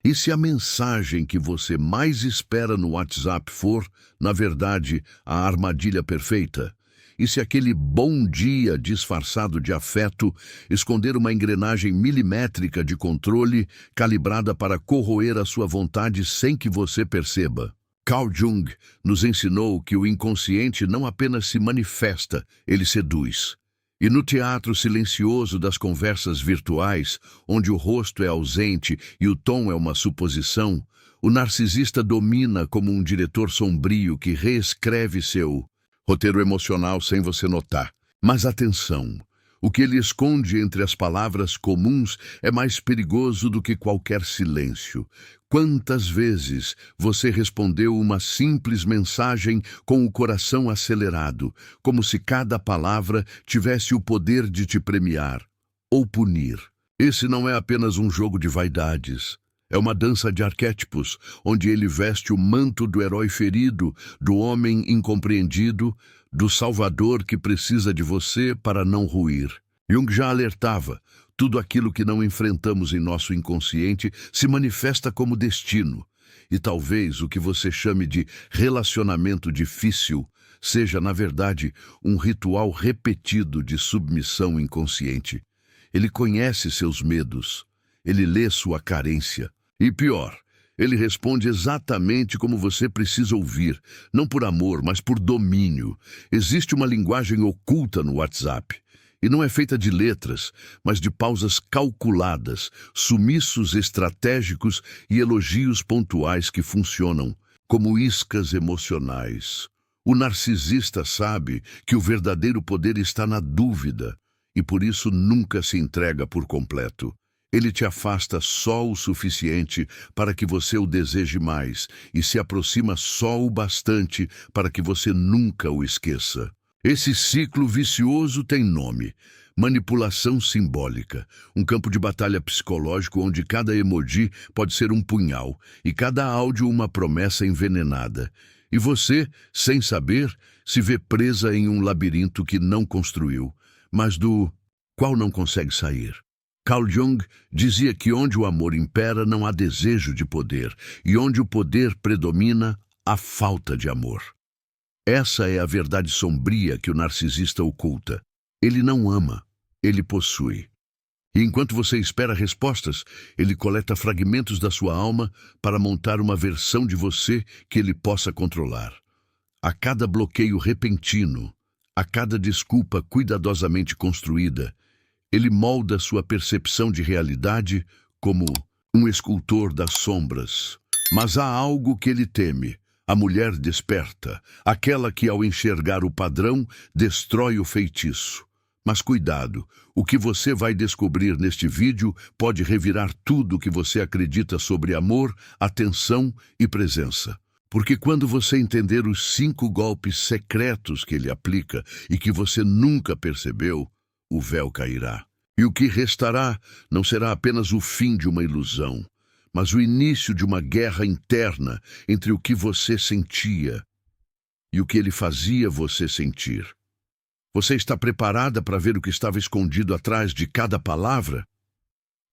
E se a mensagem que você mais espera no WhatsApp for, na verdade, a armadilha perfeita? E se aquele bom dia disfarçado de afeto esconder uma engrenagem milimétrica de controle calibrada para corroer a sua vontade sem que você perceba? Carl Jung nos ensinou que o inconsciente não apenas se manifesta, ele seduz. E no teatro silencioso das conversas virtuais, onde o rosto é ausente e o tom é uma suposição, o narcisista domina como um diretor sombrio que reescreve seu roteiro emocional sem você notar. Mas atenção! O que ele esconde entre as palavras comuns é mais perigoso do que qualquer silêncio. Quantas vezes você respondeu uma simples mensagem com o coração acelerado, como se cada palavra tivesse o poder de te premiar ou punir? Esse não é apenas um jogo de vaidades. É uma dança de arquétipos, onde ele veste o manto do herói ferido, do homem incompreendido, do salvador que precisa de você para não ruir. Jung já alertava, tudo aquilo que não enfrentamos em nosso inconsciente se manifesta como destino. E talvez o que você chame de relacionamento difícil seja, na verdade, um ritual repetido de submissão inconsciente. Ele conhece seus medos, ele lê sua carência. E pior, ele responde exatamente como você precisa ouvir, não por amor, mas por domínio. Existe uma linguagem oculta no WhatsApp, e não é feita de letras, mas de pausas calculadas, sumiços estratégicos e elogios pontuais que funcionam como iscas emocionais. O narcisista sabe que o verdadeiro poder está na dúvida, e por isso nunca se entrega por completo. Ele te afasta só o suficiente para que você o deseje mais e se aproxima só o bastante para que você nunca o esqueça. Esse ciclo vicioso tem nome: manipulação simbólica, um campo de batalha psicológico onde cada emoji pode ser um punhal e cada áudio uma promessa envenenada. E você, sem saber, se vê presa em um labirinto que não construiu, mas do qual não consegue sair. Carl Jung dizia que onde o amor impera não há desejo de poder, e onde o poder predomina, há falta de amor. Essa é a verdade sombria que o narcisista oculta. Ele não ama, ele possui. E enquanto você espera respostas, ele coleta fragmentos da sua alma para montar uma versão de você que ele possa controlar. A cada bloqueio repentino, a cada desculpa cuidadosamente construída, ele molda sua percepção de realidade como um escultor das sombras. Mas há algo que ele teme: a mulher desperta, aquela que, ao enxergar o padrão, destrói o feitiço. Mas cuidado, o que você vai descobrir neste vídeo pode revirar tudo o que você acredita sobre amor, atenção e presença. Porque quando você entender os 5 golpes secretos que ele aplica e que você nunca percebeu, o véu cairá. E o que restará não será apenas o fim de uma ilusão, mas o início de uma guerra interna entre o que você sentia e o que ele fazia você sentir. Você está preparada para ver o que estava escondido atrás de cada palavra?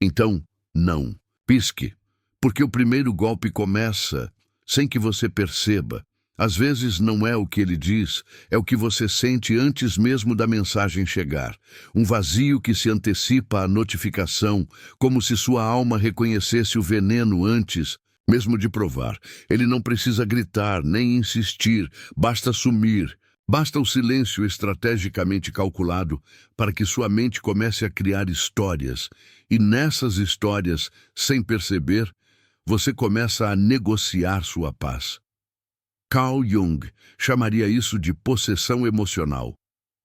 Então, não. Pisque, porque o primeiro golpe começa sem que você perceba. Às vezes não é o que ele diz, é o que você sente antes mesmo da mensagem chegar. Um vazio que se antecipa à notificação, como se sua alma reconhecesse o veneno antes mesmo de provar. Ele não precisa gritar, nem insistir, basta sumir. Basta o silêncio estrategicamente calculado para que sua mente comece a criar histórias. E nessas histórias, sem perceber, você começa a negociar sua paz. Carl Jung chamaria isso de possessão emocional,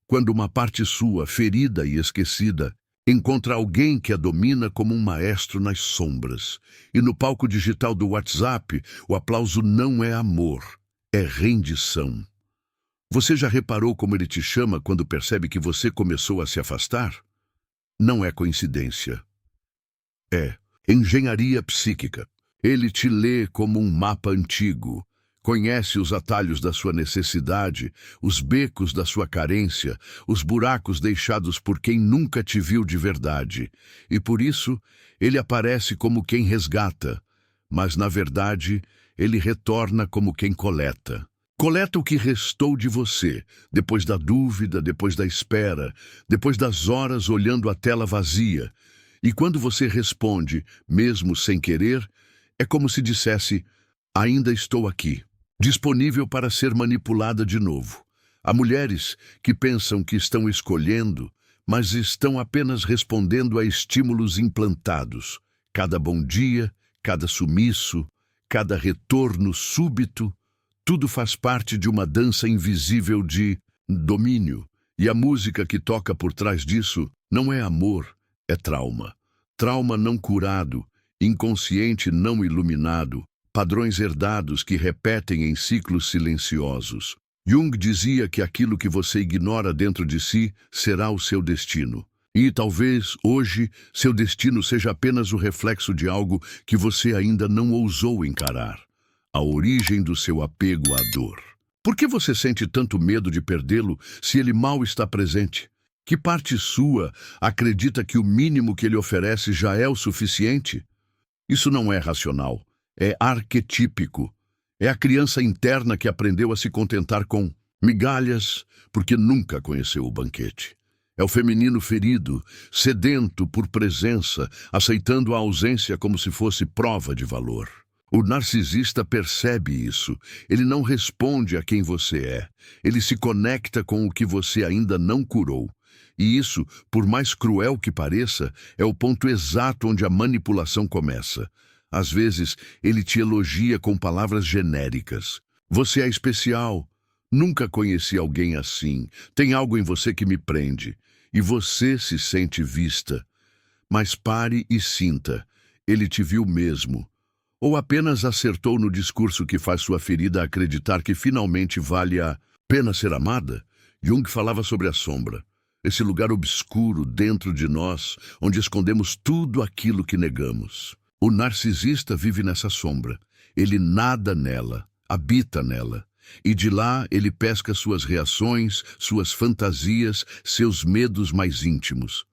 quando uma parte sua, ferida e esquecida, encontra alguém que a domina como um maestro nas sombras. E no palco digital do WhatsApp, o aplauso não é amor, é rendição. Você já reparou como ele te chama quando percebe que você começou a se afastar? Não é coincidência. É engenharia psíquica. Ele te lê como um mapa antigo. Conhece os atalhos da sua necessidade, os becos da sua carência, os buracos deixados por quem nunca te viu de verdade. E por isso, ele aparece como quem resgata, mas na verdade ele retorna como quem coleta. Coleta o que restou de você, depois da dúvida, depois da espera, depois das horas olhando a tela vazia. E quando você responde, mesmo sem querer, é como se dissesse: ainda estou aqui, disponível para ser manipulada de novo. Há mulheres que pensam que estão escolhendo, mas estão apenas respondendo a estímulos implantados. Cada bom dia, cada sumiço, cada retorno súbito, tudo faz parte de uma dança invisível de domínio. E a música que toca por trás disso não é amor, é trauma. Trauma não curado, inconsciente não iluminado, padrões herdados que repetem em ciclos silenciosos. Jung dizia que aquilo que você ignora dentro de si será o seu destino. E talvez, hoje, seu destino seja apenas o reflexo de algo que você ainda não ousou encarar. A origem do seu apego à dor. Por que você sente tanto medo de perdê-lo se ele mal está presente? Que parte sua acredita que o mínimo que ele oferece já é o suficiente? Isso não é racional, é arquetípico. É a criança interna que aprendeu a se contentar com migalhas porque nunca conheceu o banquete. É o feminino ferido, sedento por presença, aceitando a ausência como se fosse prova de valor. O narcisista percebe isso. Ele não responde a quem você é. Ele se conecta com o que você ainda não curou. E isso, por mais cruel que pareça, é o ponto exato onde a manipulação começa. Às vezes, ele te elogia com palavras genéricas. Você é especial. Nunca conheci alguém assim. Tem algo em você que me prende. E você se sente vista. Mas pare e sinta. Ele te viu mesmo. Ou apenas acertou no discurso que faz sua ferida acreditar que finalmente vale a pena ser amada? Jung falava sobre a sombra. Esse lugar obscuro dentro de nós, onde escondemos tudo aquilo que negamos. O narcisista vive nessa sombra. Ele nada nela, habita nela. E de lá ele pesca suas reações, suas fantasias, seus medos mais íntimos.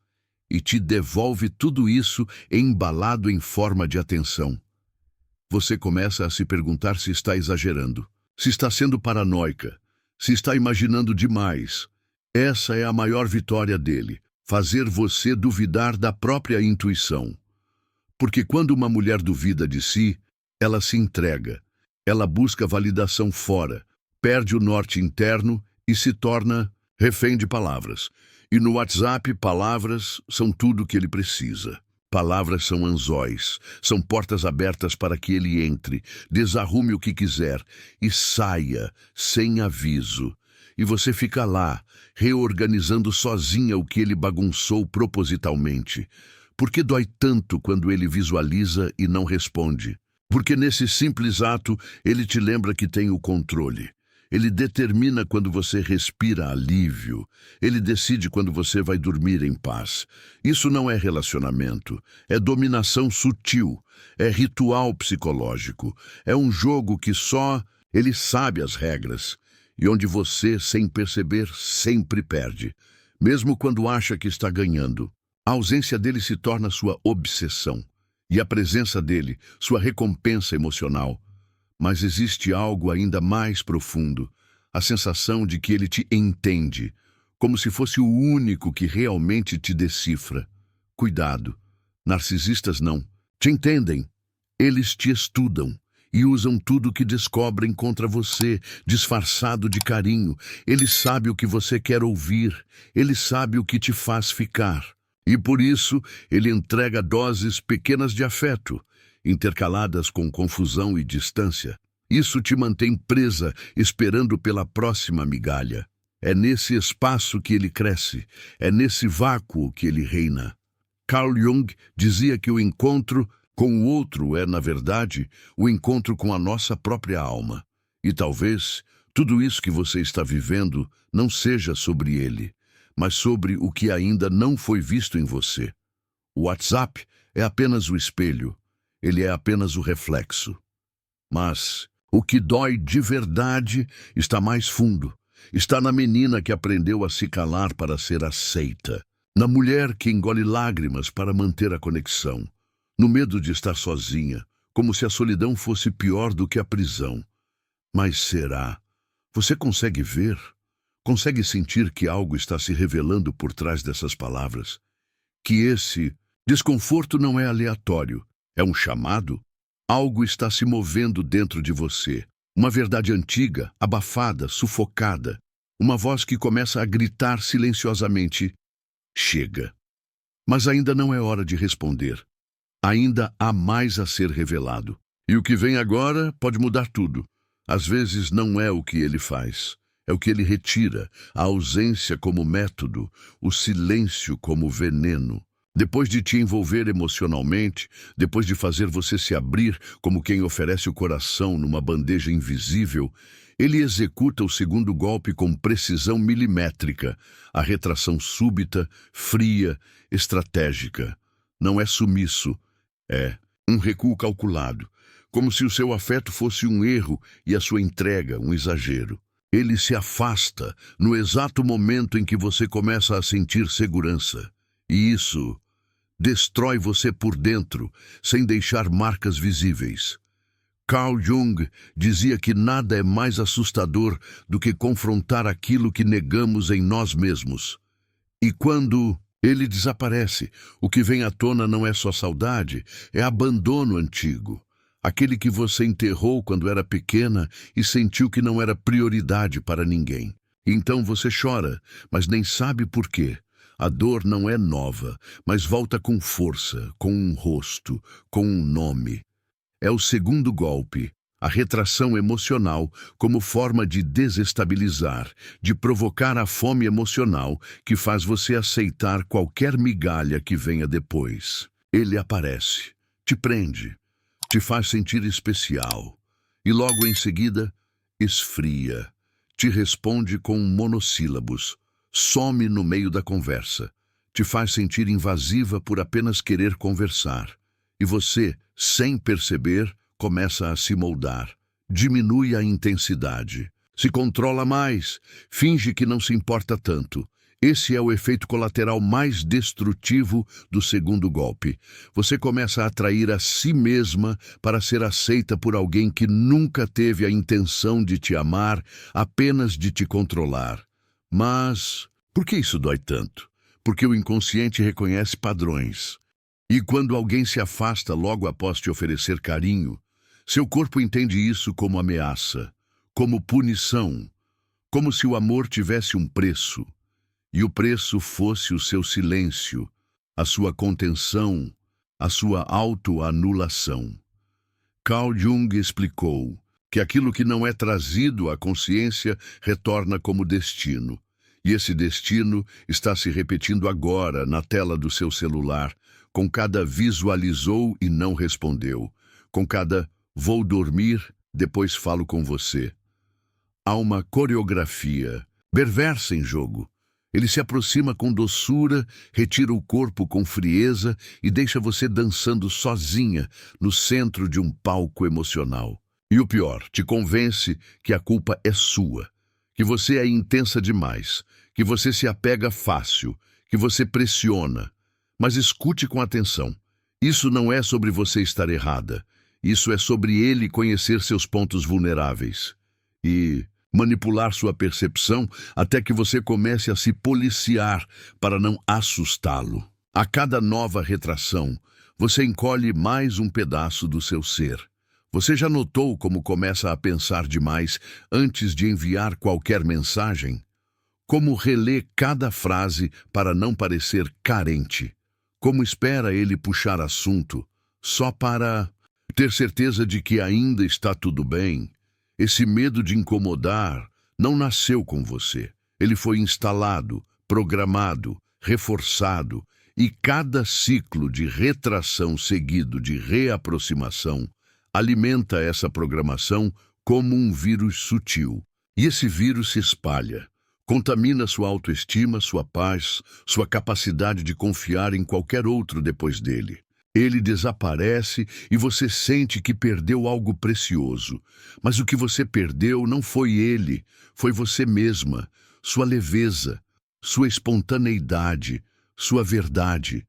E te devolve tudo isso embalado em forma de atenção. Você começa a se perguntar se está exagerando, se está sendo paranoica, se está imaginando demais. Essa é a maior vitória dele, fazer você duvidar da própria intuição. Porque quando uma mulher duvida de si, ela se entrega. Ela busca validação fora, perde o norte interno e se torna refém de palavras. E no WhatsApp, palavras são tudo o que ele precisa. Palavras são anzóis, são portas abertas para que ele entre, desarrume o que quiser e saia sem aviso. E você fica lá, reorganizando sozinha o que ele bagunçou propositalmente. Por que dói tanto quando ele visualiza e não responde? Porque nesse simples ato, ele te lembra que tem o controle. Ele determina quando você respira alívio. Ele decide quando você vai dormir em paz. Isso não é relacionamento. É dominação sutil. É ritual psicológico. É um jogo que só ele sabe as regras. E onde você, sem perceber, sempre perde. Mesmo quando acha que está ganhando. A ausência dele se torna sua obsessão. E a presença dele, sua recompensa emocional. Mas existe algo ainda mais profundo, a sensação de que ele te entende, como se fosse o único que realmente te decifra. Cuidado, narcisistas não. Te entendem. Eles te estudam e usam tudo que descobrem contra você, disfarçado de carinho. Ele sabe o que você quer ouvir, ele sabe o que te faz ficar. E por isso, ele entrega doses pequenas de afeto, intercaladas com confusão e distância. Isso te mantém presa, esperando pela próxima migalha. É nesse espaço que ele cresce, é nesse vácuo que ele reina. Carl Jung dizia que o encontro com o outro é, na verdade, o encontro com a nossa própria alma. E talvez tudo isso que você está vivendo não seja sobre ele, mas sobre o que ainda não foi visto em você. O WhatsApp é apenas o espelho. Ele é apenas o reflexo. Mas o que dói de verdade está mais fundo. Está na menina que aprendeu a se calar para ser aceita. Na mulher que engole lágrimas para manter a conexão. No medo de estar sozinha, como se a solidão fosse pior do que a prisão. Mas será? Você consegue ver? Consegue sentir que algo está se revelando por trás dessas palavras? Que esse desconforto não é aleatório, é um chamado? Algo está se movendo dentro de você. Uma verdade antiga, abafada, sufocada. Uma voz que começa a gritar silenciosamente: chega. Mas ainda não é hora de responder. Ainda há mais a ser revelado. E o que vem agora pode mudar tudo. Às vezes não é o que ele faz, é o que ele retira, a ausência como método, o silêncio como veneno. Depois de te envolver emocionalmente, depois de fazer você se abrir como quem oferece o coração numa bandeja invisível, ele executa o segundo golpe com precisão milimétrica, a retração súbita, fria, estratégica. Não é sumiço, é um recuo calculado, como se o seu afeto fosse um erro e a sua entrega um exagero. Ele se afasta no exato momento em que você começa a sentir segurança. E isso destrói você por dentro, sem deixar marcas visíveis. Carl Jung dizia que nada é mais assustador do que confrontar aquilo que negamos em nós mesmos. E quando ele desaparece, o que vem à tona não é só saudade, é abandono antigo. Aquele que você enterrou quando era pequena e sentiu que não era prioridade para ninguém. Então você chora, mas nem sabe por quê. A dor não é nova, mas volta com força, com um rosto, com um nome. É o segundo golpe, a retração emocional como forma de desestabilizar, de provocar a fome emocional que faz você aceitar qualquer migalha que venha depois. Ele aparece, te prende, te faz sentir especial e logo em seguida esfria, te responde com monossílabos, some no meio da conversa, te faz sentir invasiva por apenas querer conversar. E você, sem perceber, começa a se moldar. Diminui a intensidade. Se controla mais. Finge que não se importa tanto. Esse é o efeito colateral mais destrutivo do segundo golpe. Você começa a atrair a si mesma para ser aceita por alguém que nunca teve a intenção de te amar, apenas de te controlar. Mas por que isso dói tanto? Porque o inconsciente reconhece padrões. E quando alguém se afasta logo após te oferecer carinho, seu corpo entende isso como ameaça, como punição, como se o amor tivesse um preço, e o preço fosse o seu silêncio, a sua contenção, a sua autoanulação. Carl Jung explicou que aquilo que não é trazido à consciência retorna como destino, e esse destino está se repetindo agora na tela do seu celular, com cada visualizou e não respondeu, com cada vou dormir, depois falo com você. Há uma coreografia perversa em jogo. Ele se aproxima com doçura, retira o corpo com frieza e deixa você dançando sozinha no centro de um palco emocional. E o pior, te convence que a culpa é sua, que você é intensa demais, que você se apega fácil, que você pressiona. Mas escute com atenção. Isso não é sobre você estar errada. Isso é sobre ele conhecer seus pontos vulneráveis e manipular sua percepção até que você comece a se policiar para não assustá-lo. A cada nova retração, você encolhe mais um pedaço do seu ser. Você já notou como começa a pensar demais antes de enviar qualquer mensagem? Como relê cada frase para não parecer carente? Como espera ele puxar assunto, só para ter certeza de que ainda está tudo bem? Esse medo de incomodar não nasceu com você. Ele foi instalado, programado, reforçado, e cada ciclo de retração seguido de reaproximação alimenta essa programação como um vírus sutil. E esse vírus se espalha. Contamina sua autoestima, sua paz, sua capacidade de confiar em qualquer outro depois dele. Ele desaparece e você sente que perdeu algo precioso. Mas o que você perdeu não foi ele, foi você mesma, sua leveza, sua espontaneidade, sua verdade.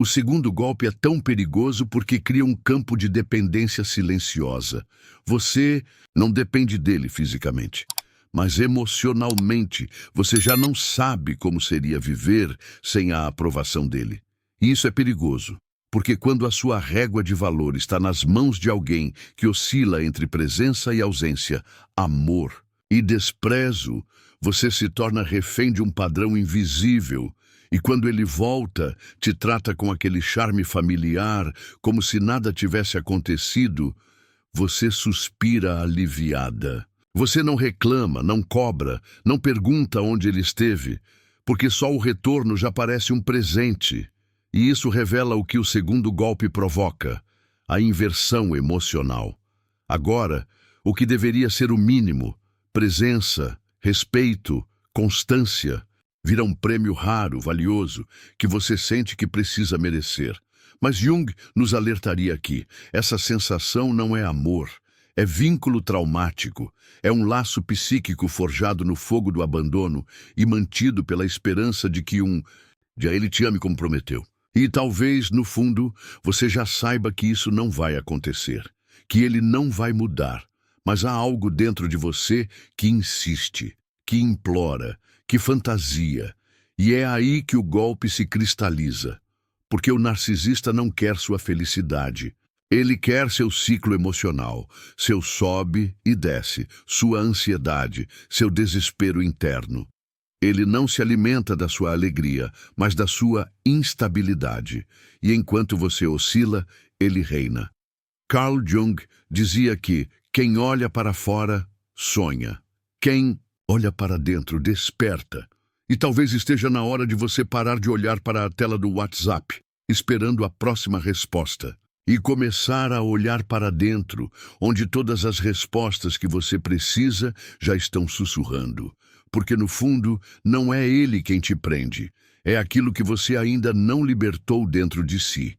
O segundo golpe é tão perigoso porque cria um campo de dependência silenciosa. Você não depende dele fisicamente, mas emocionalmente você já não sabe como seria viver sem a aprovação dele. E isso é perigoso, porque quando a sua régua de valor está nas mãos de alguém que oscila entre presença e ausência, amor e desprezo, você se torna refém de um padrão invisível. E quando ele volta, te trata com aquele charme familiar, como se nada tivesse acontecido, você suspira aliviada. Você não reclama, não cobra, não pergunta onde ele esteve, porque só o retorno já parece um presente. E isso revela o que o segundo golpe provoca, a inversão emocional. Agora, o que deveria ser o mínimo, presença, respeito, constância, vira um prêmio raro, valioso, que você sente que precisa merecer. Mas Jung nos alertaria aqui, essa sensação não é amor, é vínculo traumático, é um laço psíquico forjado no fogo do abandono e mantido pela esperança de que ele te ame como prometeu. E talvez, no fundo, você já saiba que isso não vai acontecer, que ele não vai mudar, mas há algo dentro de você que insiste, que implora, que fantasia, e é aí que o golpe se cristaliza, porque o narcisista não quer sua felicidade. Ele quer seu ciclo emocional, seu sobe e desce, sua ansiedade, seu desespero interno. Ele não se alimenta da sua alegria, mas da sua instabilidade, e enquanto você oscila, ele reina. Carl Jung dizia que quem olha para fora, sonha. Quem olha para dentro, desperta. E talvez esteja na hora de você parar de olhar para a tela do WhatsApp, esperando a próxima resposta, e começar a olhar para dentro, onde todas as respostas que você precisa já estão sussurrando. Porque no fundo, não é ele quem te prende, é aquilo que você ainda não libertou dentro de si.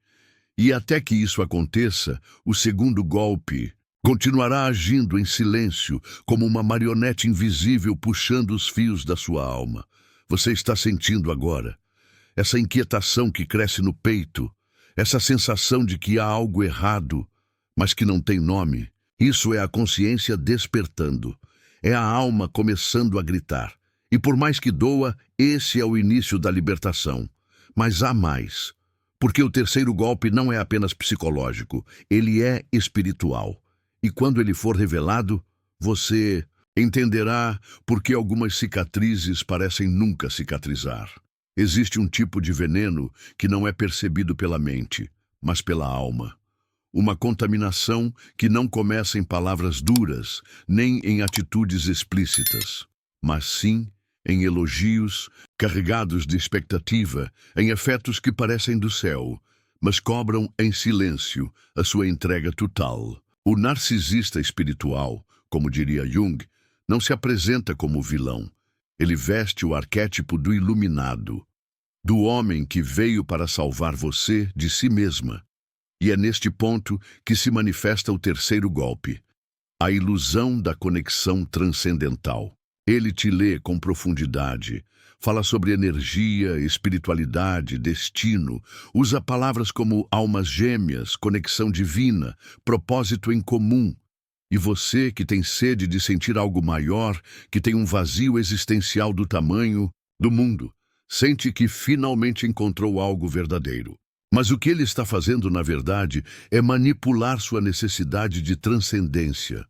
E até que isso aconteça, o segundo golpe continuará agindo em silêncio, como uma marionete invisível puxando os fios da sua alma. Você está sentindo agora essa inquietação que cresce no peito, essa sensação de que há algo errado, mas que não tem nome. Isso é a consciência despertando. É a alma começando a gritar. E por mais que doa, esse é o início da libertação. Mas há mais. Porque o terceiro golpe não é apenas psicológico, ele é espiritual. E quando ele for revelado, você entenderá por que algumas cicatrizes parecem nunca cicatrizar. Existe um tipo de veneno que não é percebido pela mente, mas pela alma. Uma contaminação que não começa em palavras duras, nem em atitudes explícitas, mas sim em elogios carregados de expectativa, em afetos que parecem do céu, mas cobram em silêncio a sua entrega total. O narcisista espiritual, como diria Jung, não se apresenta como vilão. Ele veste o arquétipo do iluminado, do homem que veio para salvar você de si mesma. E é neste ponto que se manifesta o terceiro golpe, a ilusão da conexão transcendental. Ele te lê com profundidade, fala sobre energia, espiritualidade, destino, usa palavras como almas gêmeas, conexão divina, propósito em comum. E você que tem sede de sentir algo maior, que tem um vazio existencial do tamanho do mundo, sente que finalmente encontrou algo verdadeiro. Mas o que ele está fazendo, na verdade, é manipular sua necessidade de transcendência.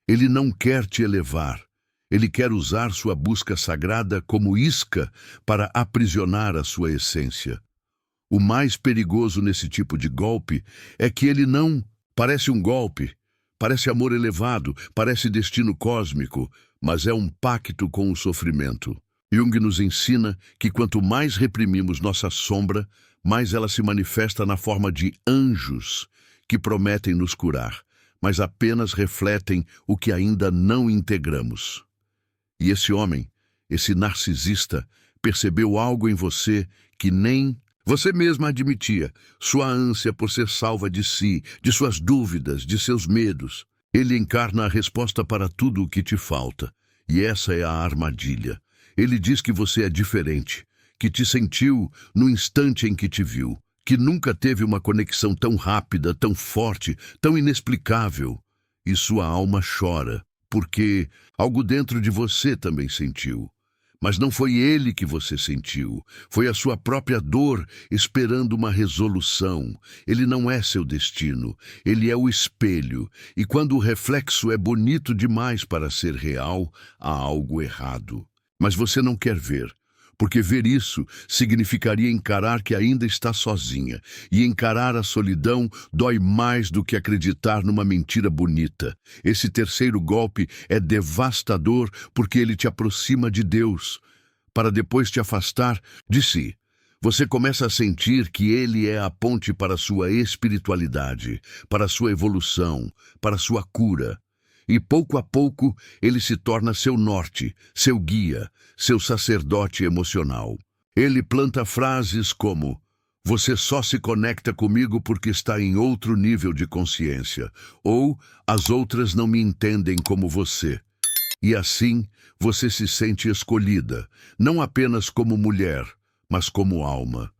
Ele não quer te elevar. Ele quer usar sua busca sagrada como isca para aprisionar a sua essência. O mais perigoso nesse tipo de golpe é que ele não parece um golpe, parece amor elevado, parece destino cósmico, mas é um pacto com o sofrimento. Jung nos ensina que quanto mais reprimimos nossa sombra, mais ela se manifesta na forma de anjos que prometem nos curar, mas apenas refletem o que ainda não integramos. E esse homem, esse narcisista, percebeu algo em você que nem você mesma admitia, sua ânsia por ser salva de si, de suas dúvidas, de seus medos. Ele encarna a resposta para tudo o que te falta, e essa é a armadilha. Ele diz que você é diferente, que te sentiu no instante em que te viu, que nunca teve uma conexão tão rápida, tão forte, tão inexplicável. E sua alma chora, porque algo dentro de você também sentiu. Mas não foi ele que você sentiu, foi a sua própria dor esperando uma resolução. Ele não é seu destino, ele é o espelho. E quando o reflexo é bonito demais para ser real, há algo errado. Mas você não quer ver. Porque ver isso significaria encarar que ainda está sozinha. E encarar a solidão dói mais do que acreditar numa mentira bonita. Esse terceiro golpe é devastador porque ele te aproxima de Deus, para depois te afastar de si. Você começa a sentir que ele é a ponte para a sua espiritualidade, para a sua evolução, para a sua cura. E pouco a pouco ele se torna seu norte, seu guia, seu sacerdote emocional. Ele planta frases como: "Você só se conecta comigo porque está em outro nível de consciência", ou "As outras não me entendem como você". E assim você se sente escolhida, não apenas como mulher, mas como alma.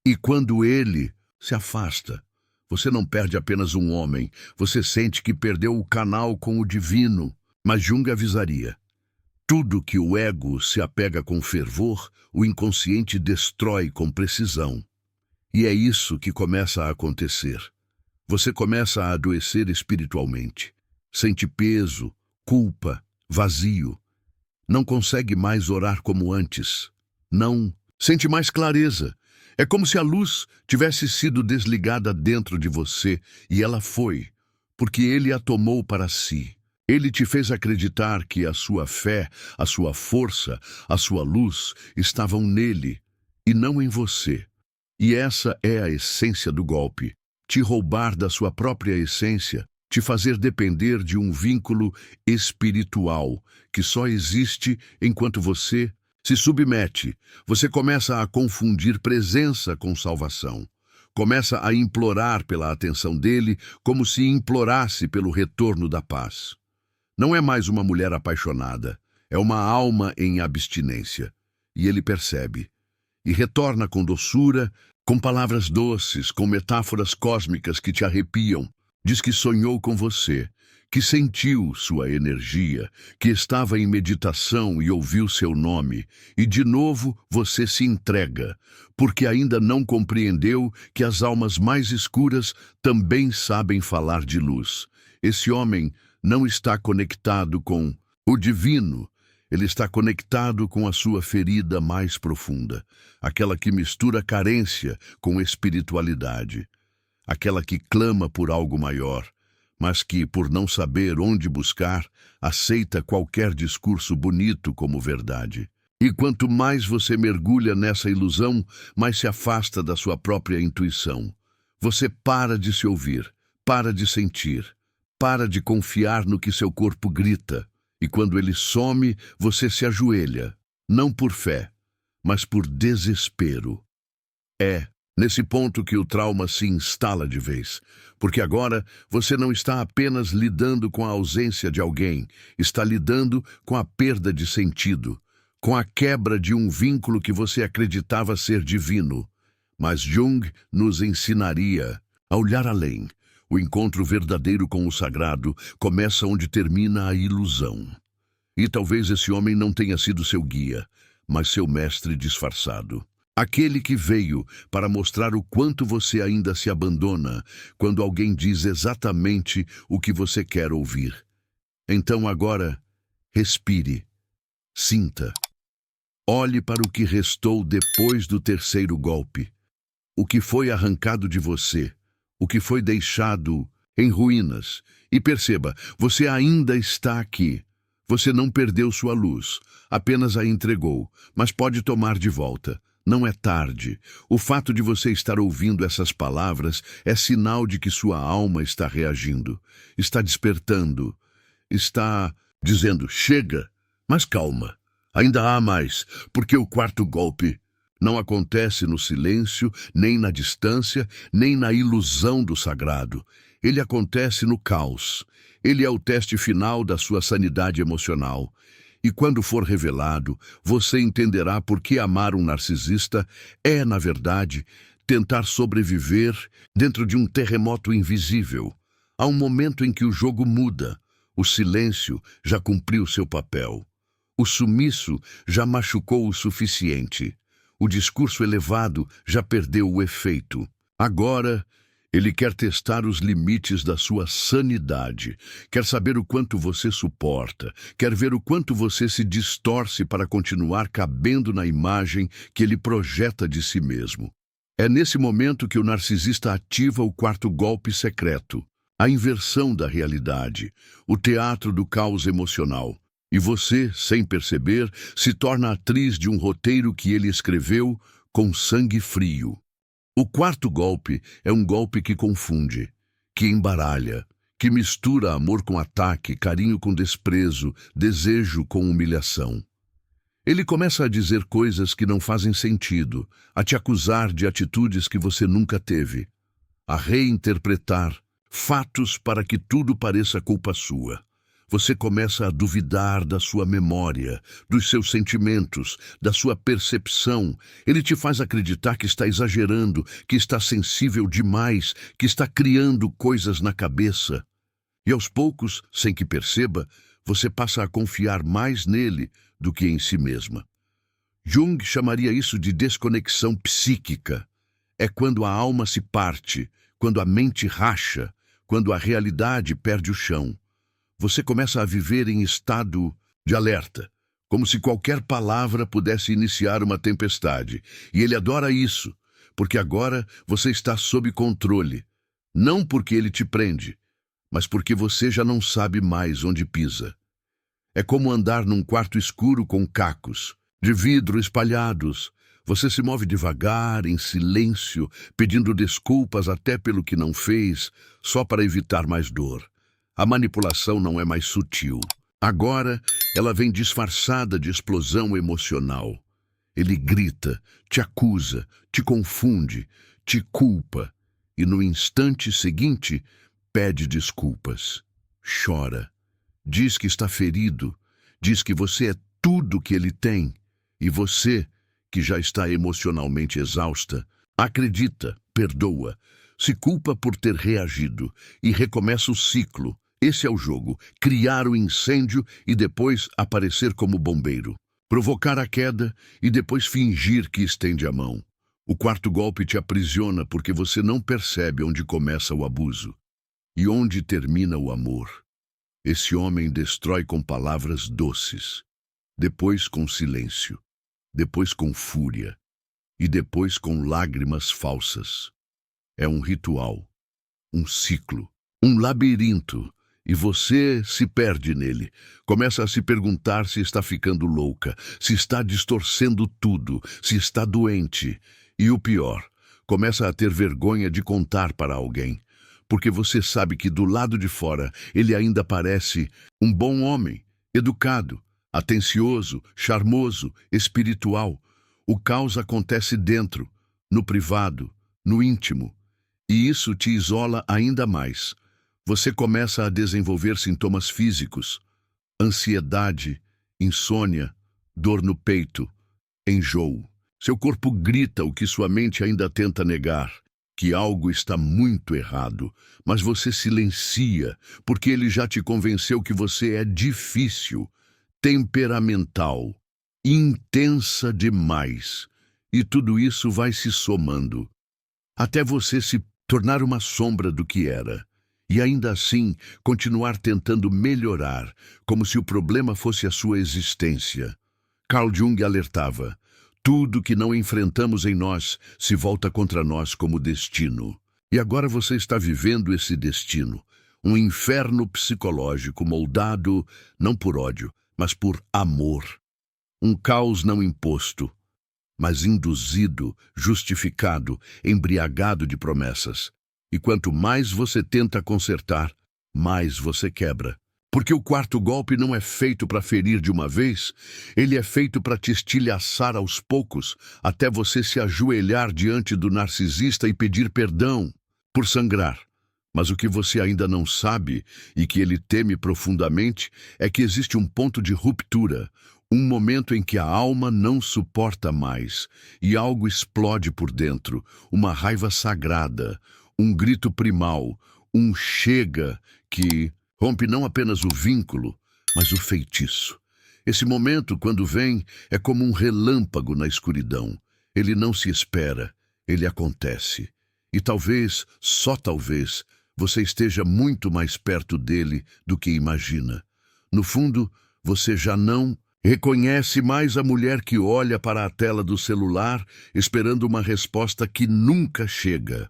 E quando ele se afasta, você não perde apenas um homem, você sente que perdeu o canal com o divino. Mas Jung avisaria: tudo que o ego se apega com fervor, o inconsciente destrói com precisão. E é isso que começa a acontecer. Você começa a adoecer espiritualmente. Sente peso, culpa, vazio. Não consegue mais orar como antes. Não sente mais clareza. É como se a luz tivesse sido desligada dentro de você e ela foi, porque ele a tomou para si. Ele te fez acreditar que a sua fé, a sua força, a sua luz estavam nele e não em você. E essa é a essência do golpe: te roubar da sua própria essência, te fazer depender de um vínculo espiritual que só existe enquanto você se submete. Você começa a confundir presença com salvação. Começa a implorar pela atenção dele como se implorasse pelo retorno da paz. Não é mais uma mulher apaixonada, é uma alma em abstinência. E ele percebe. E retorna com doçura, com palavras doces, com metáforas cósmicas que te arrepiam. Diz que sonhou com você, que sentiu sua energia, que estava em meditação e ouviu seu nome. E de novo você se entrega, porque ainda não compreendeu que as almas mais escuras também sabem falar de luz. Esse homem não está conectado com o divino, ele está conectado com a sua ferida mais profunda, aquela que mistura carência com espiritualidade, aquela que clama por algo maior, mas que, por não saber onde buscar, aceita qualquer discurso bonito como verdade. E quanto mais você mergulha nessa ilusão, mais se afasta da sua própria intuição. Você para de se ouvir, para de sentir, para de confiar no que seu corpo grita. E quando ele some, você se ajoelha, não por fé, mas por desespero. É nesse ponto que o trauma se instala de vez, porque agora você não está apenas lidando com a ausência de alguém, está lidando com a perda de sentido, com a quebra de um vínculo que você acreditava ser divino. Mas Jung nos ensinaria a olhar além. O encontro verdadeiro com o sagrado começa onde termina a ilusão. E talvez esse homem não tenha sido seu guia, mas seu mestre disfarçado. Aquele que veio para mostrar o quanto você ainda se abandona quando alguém diz exatamente o que você quer ouvir. Então agora, respire, sinta. Olhe para o que restou depois do terceiro golpe. O que foi arrancado de você, o que foi deixado em ruínas. E perceba, você ainda está aqui. Você não perdeu sua luz, apenas a entregou, mas pode tomar de volta. Não é tarde. O fato de você estar ouvindo essas palavras é sinal de que sua alma está reagindo, está despertando, está dizendo: chega, mas calma, ainda há mais, porque o quarto golpe não acontece no silêncio, nem na distância, nem na ilusão do sagrado. Ele acontece no caos. Ele é o teste final da sua sanidade emocional. E quando for revelado, você entenderá por que amar um narcisista é, na verdade, tentar sobreviver dentro de um terremoto invisível. Há um momento em que o jogo muda. O silêncio já cumpriu seu papel. O sumiço já machucou o suficiente. O discurso elevado já perdeu o efeito. Agora, ele quer testar os limites da sua sanidade, quer saber o quanto você suporta, quer ver o quanto você se distorce para continuar cabendo na imagem que ele projeta de si mesmo. É nesse momento que o narcisista ativa o quarto golpe secreto, a inversão da realidade, o teatro do caos emocional. E você, sem perceber, se torna atriz de um roteiro que ele escreveu com sangue frio. O quarto golpe é um golpe que confunde, que embaralha, que mistura amor com ataque, carinho com desprezo, desejo com humilhação. Ele começa a dizer coisas que não fazem sentido, a te acusar de atitudes que você nunca teve, a reinterpretar fatos para que tudo pareça culpa sua. Você começa a duvidar da sua memória, dos seus sentimentos, da sua percepção. Ele te faz acreditar que está exagerando, que está sensível demais, que está criando coisas na cabeça. E aos poucos, sem que perceba, você passa a confiar mais nele do que em si mesma. Jung chamaria isso de desconexão psíquica. É quando a alma se parte, quando a mente racha, quando a realidade perde o chão. Você começa a viver em estado de alerta, como se qualquer palavra pudesse iniciar uma tempestade. E ele adora isso, porque agora você está sob controle. Não porque ele te prende, mas porque você já não sabe mais onde pisa. É como andar num quarto escuro com cacos, de vidro espalhados. Você se move devagar, em silêncio, pedindo desculpas até pelo que não fez, só para evitar mais dor. A manipulação não é mais sutil. Agora, ela vem disfarçada de explosão emocional. Ele grita, te acusa, te confunde, te culpa e, no instante seguinte, pede desculpas. Chora. Diz que está ferido. Diz que você é tudo que ele tem. E você, que já está emocionalmente exausta, acredita, perdoa, se culpa por ter reagido e recomeça o ciclo. Esse é o jogo, criar o incêndio e depois aparecer como bombeiro. Provocar a queda e depois fingir que estende a mão. O quarto golpe te aprisiona porque você não percebe onde começa o abuso e onde termina o amor. Esse homem destrói com palavras doces, depois com silêncio, depois com fúria e depois com lágrimas falsas. É um ritual, um ciclo, um labirinto. E você se perde nele. Começa a se perguntar se está ficando louca, se está distorcendo tudo, se está doente. E o pior, começa a ter vergonha de contar para alguém, porque você sabe que do lado de fora ele ainda parece um bom homem, educado, atencioso, charmoso, espiritual. O caos acontece dentro, no privado, no íntimo, e isso te isola ainda mais. Você começa a desenvolver sintomas físicos, ansiedade, insônia, dor no peito, enjoo. Seu corpo grita o que sua mente ainda tenta negar, que algo está muito errado, mas você silencia, porque ele já te convenceu que você é difícil, temperamental, intensa demais. E tudo isso vai se somando, até você se tornar uma sombra do que era. E ainda assim, continuar tentando melhorar, como se o problema fosse a sua existência. Carl Jung alertava, tudo que não enfrentamos em nós se volta contra nós como destino. E agora você está vivendo esse destino, um inferno psicológico moldado não por ódio, mas por amor. Um caos não imposto, mas induzido, justificado, embriagado de promessas. E quanto mais você tenta consertar, mais você quebra. Porque o quarto golpe não é feito para ferir de uma vez, ele é feito para te estilhaçar aos poucos, até você se ajoelhar diante do narcisista e pedir perdão por sangrar. Mas o que você ainda não sabe, e que ele teme profundamente, é que existe um ponto de ruptura, Um momento em que a alma não suporta mais e algo explode por dentro, uma raiva sagrada, um grito primal, um chega que rompe não apenas o vínculo, mas o feitiço. Esse momento, quando vem, é como um relâmpago na escuridão. Ele não se espera, ele acontece. E talvez, só talvez, você esteja muito mais perto dele do que imagina. No fundo, você já não reconhece mais a mulher que olha para a tela do celular esperando uma resposta que nunca chega,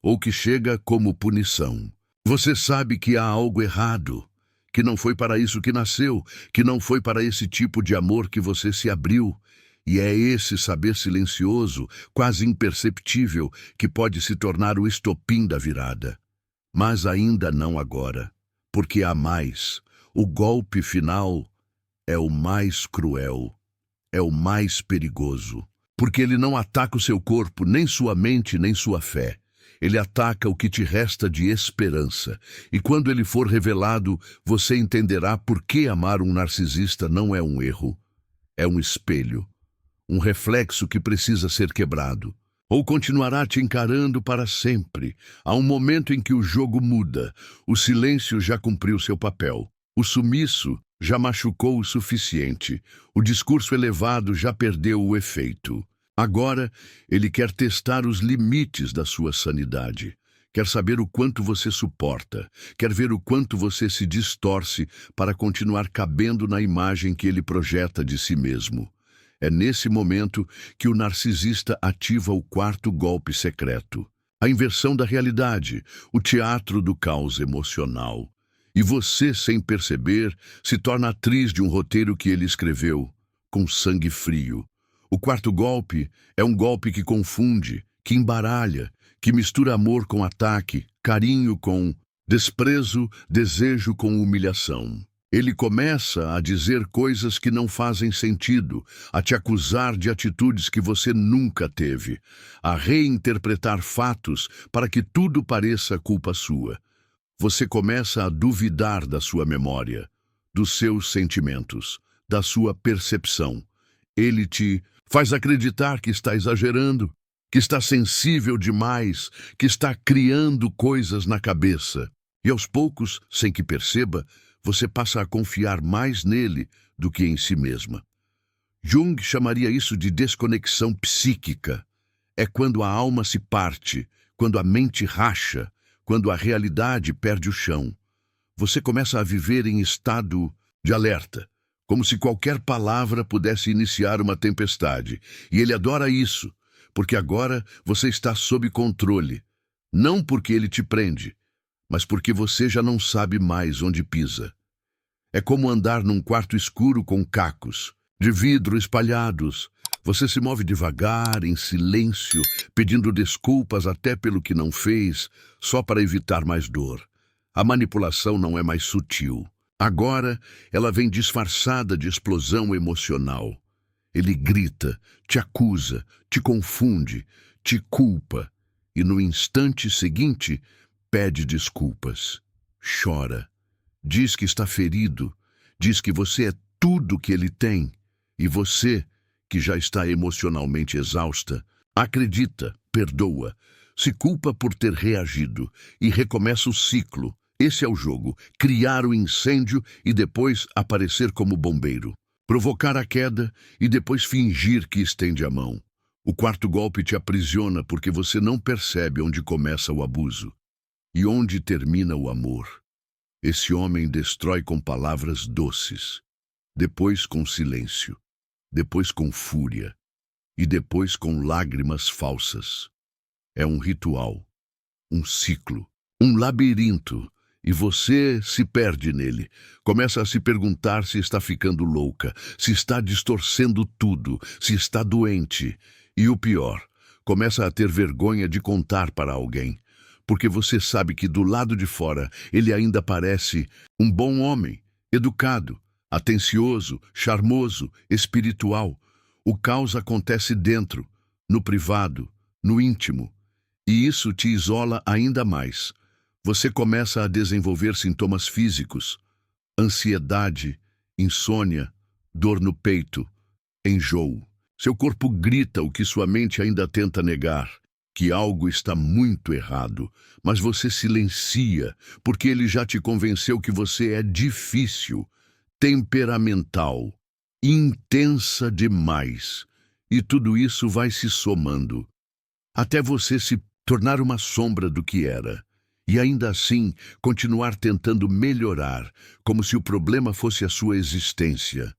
ou que chega como punição. Você sabe que há algo errado, que não foi para isso que nasceu, que não foi para esse tipo de amor que você se abriu. E é esse saber silencioso, quase imperceptível, que pode se tornar o estopim da virada. Mas ainda não agora, porque há mais. O golpe final é o mais cruel, é o mais perigoso, porque ele não ataca o seu corpo, nem sua mente, nem sua fé. Ele ataca o que te resta de esperança. E quando ele for revelado, você entenderá por que amar um narcisista não é um erro. É um espelho, um reflexo que precisa ser quebrado. Ou continuará te encarando para sempre. Há um momento em que o jogo muda. O silêncio já cumpriu seu papel. O sumiço já machucou o suficiente. O discurso elevado já perdeu o efeito. Agora, ele quer testar os limites da sua sanidade. Quer saber o quanto você suporta. Quer ver o quanto você se distorce para continuar cabendo na imagem que ele projeta de si mesmo. É nesse momento que o narcisista ativa o quarto golpe secreto. A inversão da realidade, o teatro do caos emocional. E você, sem perceber, se torna atriz de um roteiro que ele escreveu, com sangue frio. O quarto golpe é um golpe que confunde, que embaralha, que mistura amor com ataque, carinho com desprezo, desejo com humilhação. Ele começa a dizer coisas que não fazem sentido, a te acusar de atitudes que você nunca teve, a reinterpretar fatos para que tudo pareça culpa sua. Você começa a duvidar da sua memória, dos seus sentimentos, da sua percepção. Ele te faz acreditar que está exagerando, que está sensível demais, que está criando coisas na cabeça. E aos poucos, sem que perceba, você passa a confiar mais nele do que em si mesma. Jung chamaria isso de desconexão psíquica. É quando a alma se parte, quando a mente racha, quando a realidade perde o chão. Você começa a viver em estado de alerta, como se qualquer palavra pudesse iniciar uma tempestade. E ele adora isso, porque agora você está sob controle. Não porque ele te prende, mas porque você já não sabe mais onde pisa. É como andar num quarto escuro com cacos de vidro espalhados. Você se move devagar, em silêncio, pedindo desculpas até pelo que não fez, só para evitar mais dor. A manipulação não é mais sutil. Agora, ela vem disfarçada de explosão emocional. Ele grita, te acusa, te confunde, te culpa, e no instante seguinte, pede desculpas. Chora. Diz que está ferido, diz que você é tudo que ele tem, e você, que já está emocionalmente exausta, acredita, perdoa, se culpa por ter reagido e recomeça o ciclo. Esse é o jogo, criar o incêndio e depois aparecer como bombeiro, provocar a queda e depois fingir que estende a mão. O quarto golpe te aprisiona porque você não percebe onde começa o abuso e onde termina o amor. Esse homem destrói com palavras doces, depois com silêncio, depois com fúria e depois com lágrimas falsas. É um ritual, um ciclo, um labirinto, e você se perde nele. Começa a se perguntar se está ficando louca, se está distorcendo tudo, se está doente. E o pior, começa a ter vergonha de contar para alguém, porque você sabe que do lado de fora ele ainda parece um bom homem, educado, atencioso, charmoso, espiritual. O caos acontece dentro, no privado, no íntimo, e isso te isola ainda mais. Você começa a desenvolver sintomas físicos, ansiedade, insônia, dor no peito, enjoo. Seu corpo grita o que sua mente ainda tenta negar, que algo está muito errado, mas você silencia, porque ele já te convenceu que você é difícil, temperamental, intensa demais. E tudo isso vai se somando, até você se tornar uma sombra do que era. E ainda assim, continuar tentando melhorar, como se o problema fosse a sua existência.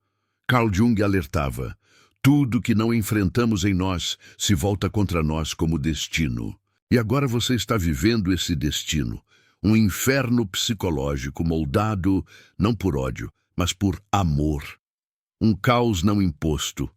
Carl Jung alertava: tudo que não enfrentamos em nós se volta contra nós como destino. E agora você está vivendo esse destino, um inferno psicológico moldado não por ódio, mas por amor. Um caos não imposto,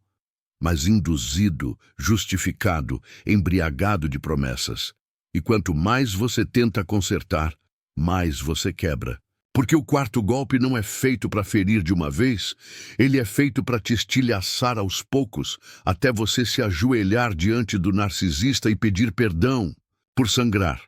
mas induzido, justificado, embriagado de promessas. E quanto mais você tenta consertar, mais você quebra. Porque o quarto golpe não é feito para ferir de uma vez, ele é feito para te estilhaçar aos poucos, até você se ajoelhar diante do narcisista e pedir perdão por sangrar.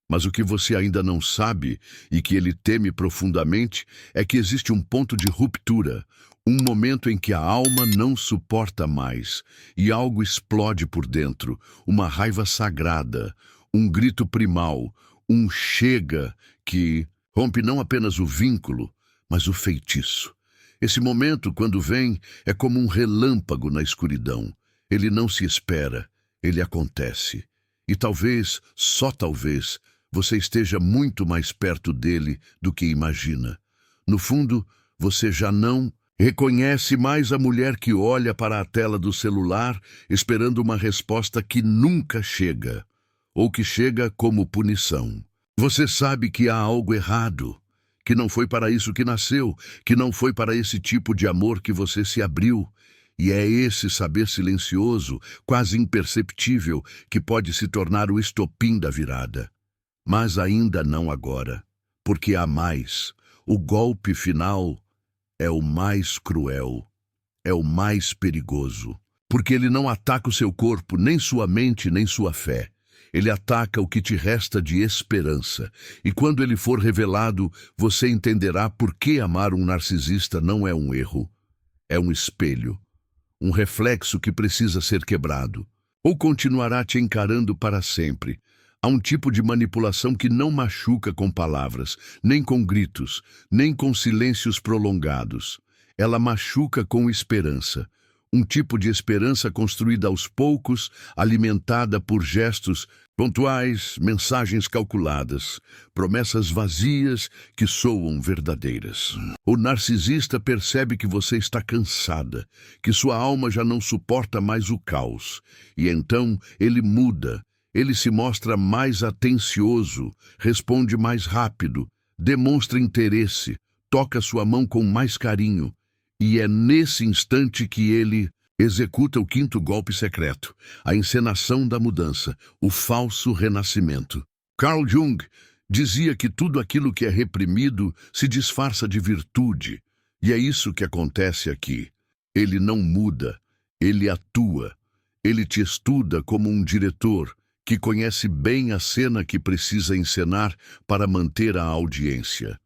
Mas o que você ainda não sabe, e que ele teme profundamente, é que existe um ponto de ruptura, um momento em que a alma não suporta mais, e algo explode por dentro, uma raiva sagrada, um grito primal, um chega que rompe não apenas o vínculo, mas o feitiço. Esse momento, quando vem, é como um relâmpago na escuridão. Ele não se espera, ele acontece. E talvez, só talvez, você esteja muito mais perto dele do que imagina. No fundo, você já não reconhece mais a mulher que olha para a tela do celular esperando uma resposta que nunca chega, ou que chega como punição. Você sabe que há algo errado, que não foi para isso que nasceu, que não foi para esse tipo de amor que você se abriu. E é esse saber silencioso, quase imperceptível, que pode se tornar o estopim da virada. Mas ainda não agora, porque há mais. O golpe final é o mais cruel, é o mais perigoso, porque ele não ataca o seu corpo, nem sua mente, nem sua fé. Ele ataca o que te resta de esperança. E quando ele for revelado, você entenderá por que amar um narcisista não é um erro. É um espelho, um reflexo que precisa ser quebrado. Ou continuará te encarando para sempre. Há um tipo de manipulação que não machuca com palavras, nem com gritos, nem com silêncios prolongados. Ela machuca com esperança. Um tipo de esperança construída aos poucos, alimentada por gestos pontuais, mensagens calculadas, promessas vazias que soam verdadeiras. O narcisista percebe que você está cansada, que sua alma já não suporta mais o caos, e então ele muda. Ele se mostra mais atencioso, responde mais rápido, demonstra interesse, toca sua mão com mais carinho. E é nesse instante que ele executa o quinto golpe secreto, a encenação da mudança, o falso renascimento. Carl Jung dizia que tudo aquilo que é reprimido se disfarça de virtude. E é isso que acontece aqui. Ele não muda, ele atua. Ele te estuda como um diretor que conhece bem a cena que precisa encenar para manter a audiência.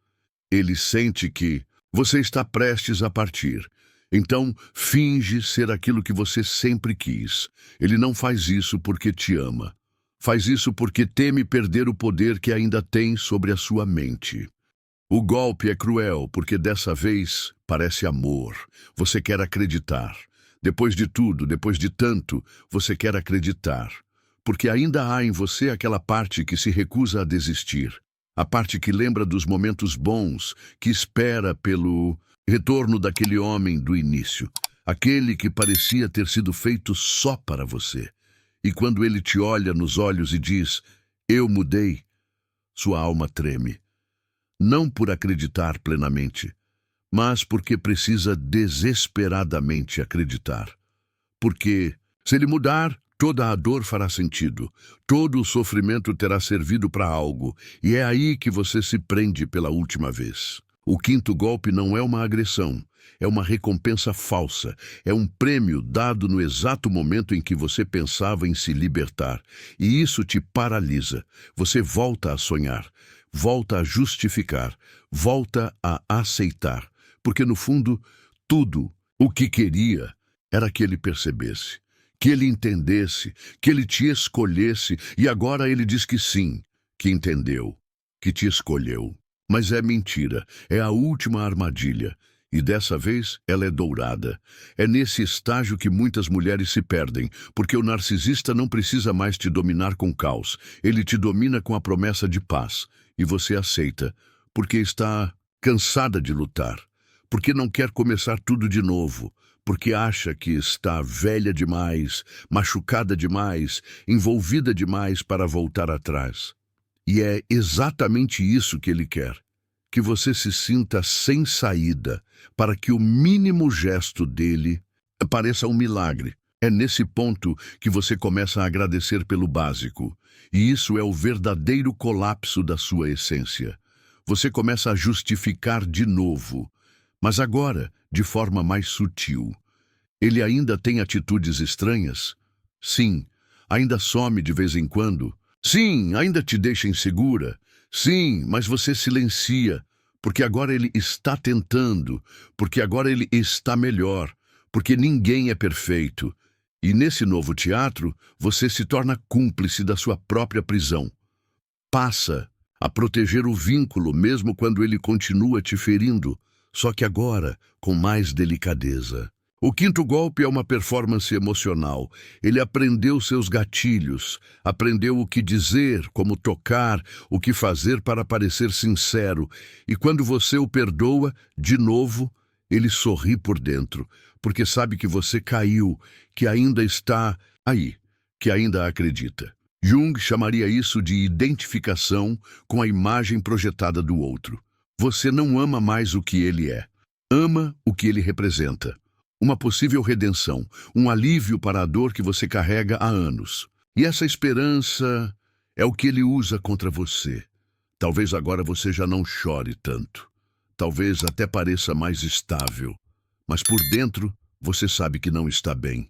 Ele sente que você está prestes a partir. Então, finge ser aquilo que você sempre quis. Ele não faz isso porque te ama. Faz isso porque teme perder o poder que ainda tem sobre a sua mente. O golpe é cruel porque dessa vez parece amor. Você quer acreditar. Depois de tudo, depois de tanto, você quer acreditar. Porque ainda há em você aquela parte que se recusa a desistir. A parte que lembra dos momentos bons, que espera pelo retorno daquele homem do início. Aquele que parecia ter sido feito só para você. E quando ele te olha nos olhos e diz, eu mudei, sua alma treme. Não por acreditar plenamente, mas porque precisa desesperadamente acreditar. Porque, se ele mudar, toda a dor fará sentido, todo o sofrimento terá servido para algo, e é aí que você se prende pela última vez. O quinto golpe não é uma agressão, é uma recompensa falsa, é um prêmio dado no exato momento em que você pensava em se libertar, e isso te paralisa. Você volta a sonhar, volta a justificar, volta a aceitar, porque no fundo, tudo O que queria era que ele percebesse, que ele entendesse, que ele te escolhesse, e agora ele diz que sim, que entendeu, que te escolheu. Mas é mentira, é a última armadilha. E dessa vez ela é dourada. É nesse estágio que muitas mulheres se perdem, porque o narcisista não precisa mais te dominar com caos. Ele te domina com a promessa de paz. E você aceita, porque está cansada de lutar, porque não quer começar tudo de novo, porque acha que está velha demais, machucada demais, envolvida demais para voltar atrás. E é exatamente isso que ele quer. Que você se sinta sem saída, para que o mínimo gesto dele pareça um milagre. É nesse ponto que você começa a agradecer pelo básico. E isso é o verdadeiro colapso da sua essência. Você começa a justificar de novo, mas agora de forma mais sutil. Ele ainda tem atitudes estranhas? Sim. Ainda some de vez em quando? Sim. Ainda te deixa insegura? Sim, mas você silencia, porque agora ele está tentando, porque agora ele está melhor, porque ninguém é perfeito. E nesse novo teatro, você se torna cúmplice da sua própria prisão. Passa a proteger o vínculo mesmo quando ele continua te ferindo, só que agora com mais delicadeza. O quinto golpe é uma performance emocional. Ele aprendeu seus gatilhos, aprendeu o que dizer, como tocar, o que fazer para parecer sincero. E quando você o perdoa, de novo, ele sorri por dentro, porque sabe que você caiu, que ainda está aí, que ainda acredita. Jung chamaria isso de identificação com a imagem projetada do outro. Você não ama mais o que ele é, ama o que ele representa. Uma possível redenção, um alívio para a dor que você carrega há anos. E essa esperança é o que ele usa contra você. Talvez agora você já não chore tanto. Talvez até pareça mais estável. Mas por dentro, você sabe que não está bem.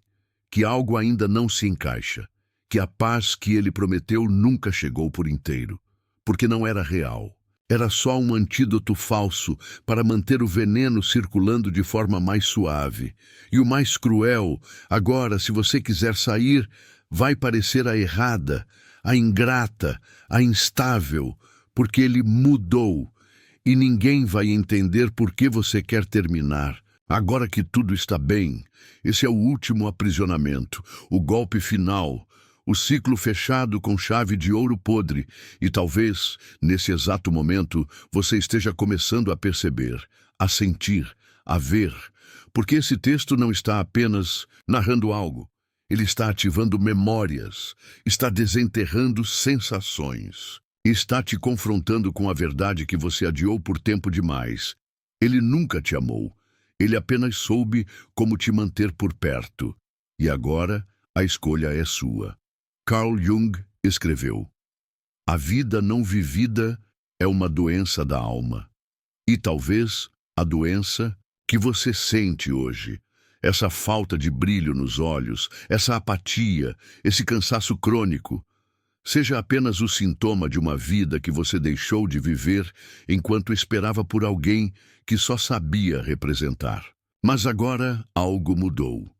Que algo ainda não se encaixa. Que a paz que ele prometeu nunca chegou por inteiro. Porque não era real. Era só um antídoto falso para manter o veneno circulando de forma mais suave. E o mais cruel, agora, se você quiser sair, vai parecer a errada, a ingrata, a instável, porque ele mudou. E ninguém vai entender por que você quer terminar. Agora que tudo está bem, esse é o último aprisionamento, o golpe final, o ciclo fechado com chave de ouro podre, e talvez, nesse exato momento, você esteja começando a perceber, a sentir, a ver, porque esse texto não está apenas narrando algo, ele está ativando memórias, está desenterrando sensações, está te confrontando com a verdade que você adiou por tempo demais. Ele nunca te amou, ele apenas soube como te manter por perto, e agora a escolha é sua. Carl Jung escreveu: a vida não vivida é uma doença da alma. E talvez a doença que você sente hoje, essa falta de brilho nos olhos, essa apatia, esse cansaço crônico, seja apenas o sintoma de uma vida que você deixou de viver enquanto esperava por alguém que só sabia representar. Mas agora algo mudou.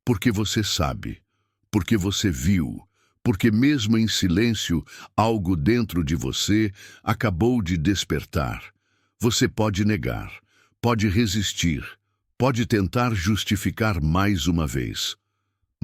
Porque você sabe, porque você viu, porque mesmo em silêncio, algo dentro de você acabou de despertar. Você pode negar, pode resistir, pode tentar justificar mais uma vez.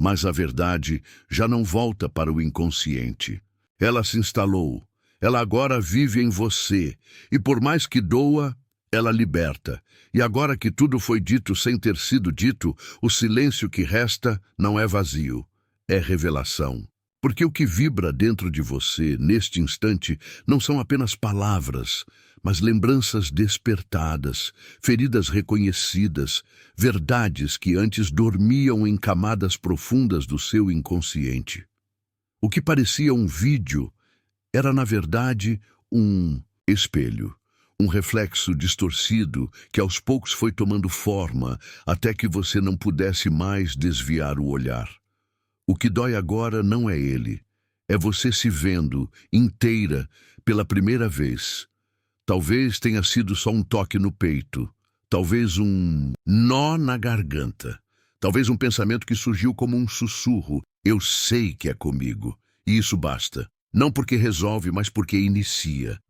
Mas a verdade já não volta para o inconsciente. Ela se instalou, ela agora vive em você, e por mais que doa, ela liberta. E agora que tudo foi dito sem ter sido dito, o silêncio que resta não é vazio, é revelação. Porque o que vibra dentro de você, neste instante, não são apenas palavras, mas lembranças despertadas, feridas reconhecidas, verdades que antes dormiam em camadas profundas do seu inconsciente. O que parecia um vídeo era, na verdade, um espelho, um reflexo distorcido que aos poucos foi tomando forma até que você não pudesse mais desviar o olhar. O que dói agora não é ele, é você se vendo inteira pela primeira vez. Talvez tenha sido só um toque no peito, talvez um nó na garganta, talvez um pensamento que surgiu como um sussurro. Eu sei que é comigo, e isso basta. Não porque resolve, mas porque inicia.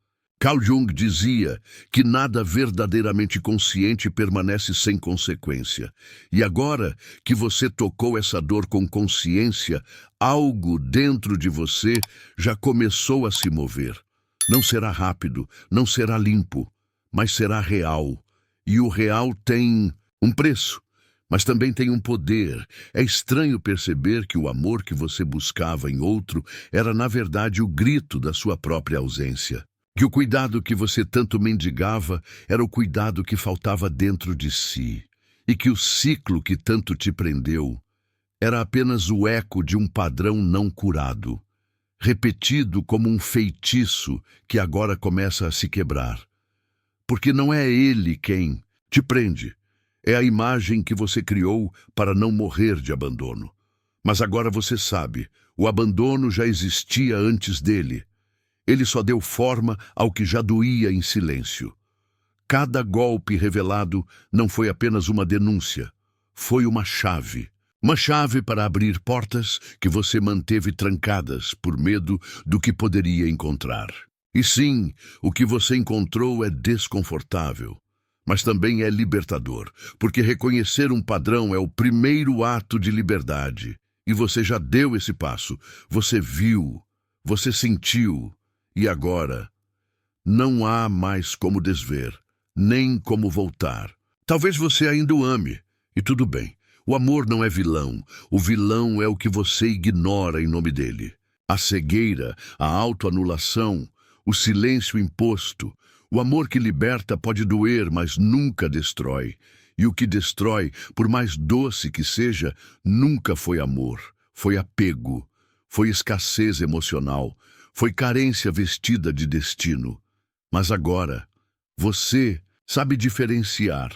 Carl Jung dizia que nada verdadeiramente consciente permanece sem consequência. E agora que você tocou essa dor com consciência, algo dentro de você já começou a se mover. Não será rápido, não será limpo, mas será real. E o real tem um preço, mas também tem um poder. É estranho perceber que o amor que você buscava em outro era, na verdade, o grito da sua própria ausência. Que o cuidado que você tanto mendigava era o cuidado que faltava dentro de si. E que o ciclo que tanto te prendeu era apenas o eco de um padrão não curado, repetido como um feitiço que agora começa a se quebrar. Porque não é ele quem te prende, é a imagem que você criou para não morrer de abandono. Mas agora você sabe, o abandono já existia antes dele. Ele só deu forma ao que já doía em silêncio. Cada golpe revelado não foi apenas uma denúncia, foi uma chave. Uma chave para abrir portas que você manteve trancadas por medo do que poderia encontrar. E sim, o que você encontrou é desconfortável, mas também é libertador, porque reconhecer um padrão é o primeiro ato de liberdade. E você já deu esse passo, você viu, você sentiu, e agora não há mais como desver, nem como voltar. Talvez você ainda o ame, e tudo bem. O amor não é vilão, o vilão é o que você ignora em nome dele. A cegueira, a autoanulação, o silêncio imposto. O amor que liberta pode doer, mas nunca destrói. E o que destrói, por mais doce que seja, nunca foi amor. Foi apego, foi escassez emocional, foi carência vestida de destino. Mas agora, você sabe diferenciar,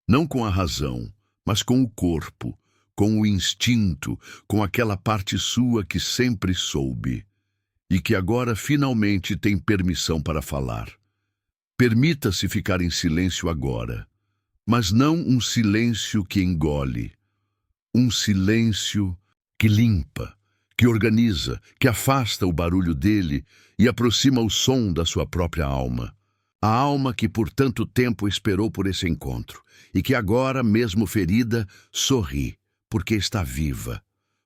não com a razão, mas com o corpo, com o instinto, com aquela parte sua que sempre soube e que agora finalmente tem permissão para falar. Permita-se ficar em silêncio agora, mas não um silêncio que engole, um silêncio que limpa, que organiza, que afasta o barulho dele e aproxima o som da sua própria alma. A alma que por tanto tempo esperou por esse encontro e que agora, mesmo ferida, sorri, porque está viva,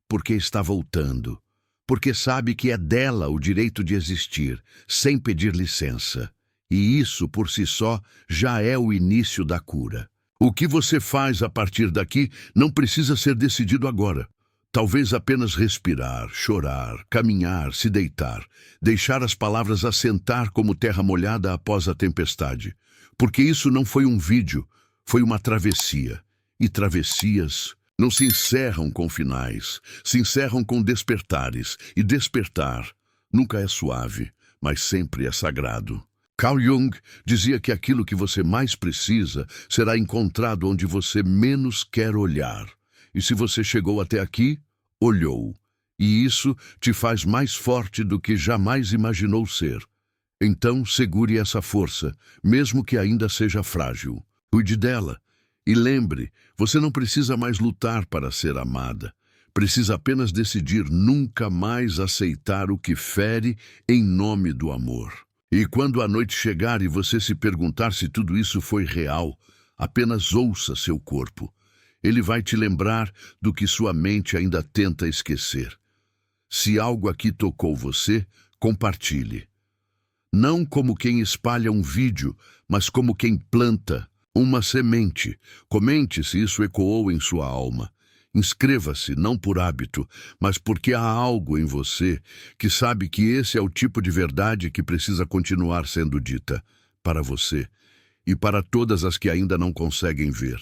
porque está voltando, porque sabe que é dela o direito de existir, sem pedir licença. E isso, por si só, já é o início da cura. O que você faz a partir daqui não precisa ser decidido agora. Talvez apenas respirar, chorar, caminhar, se deitar, deixar as palavras assentar como terra molhada após a tempestade. Porque isso não foi um vídeo, foi uma travessia. E travessias não se encerram com finais, se encerram com despertares. E despertar nunca é suave, mas sempre é sagrado. Carl Jung dizia que aquilo que você mais precisa será encontrado onde você menos quer olhar. E se você chegou até aqui, olhou. E isso te faz mais forte do que jamais imaginou ser. Então, segure essa força, mesmo que ainda seja frágil. Cuide dela. E lembre, você não precisa mais lutar para ser amada. Precisa apenas decidir nunca mais aceitar o que fere em nome do amor. E quando a noite chegar e você se perguntar se tudo isso foi real, apenas ouça seu corpo. Ele vai te lembrar do que sua mente ainda tenta esquecer. Se algo aqui tocou você, compartilhe. Não como quem espalha um vídeo, mas como quem planta uma semente. Comente se isso ecoou em sua alma. Inscreva-se, não por hábito, mas porque há algo em você que sabe que esse é o tipo de verdade que precisa continuar sendo dita para você e para todas as que ainda não conseguem ver.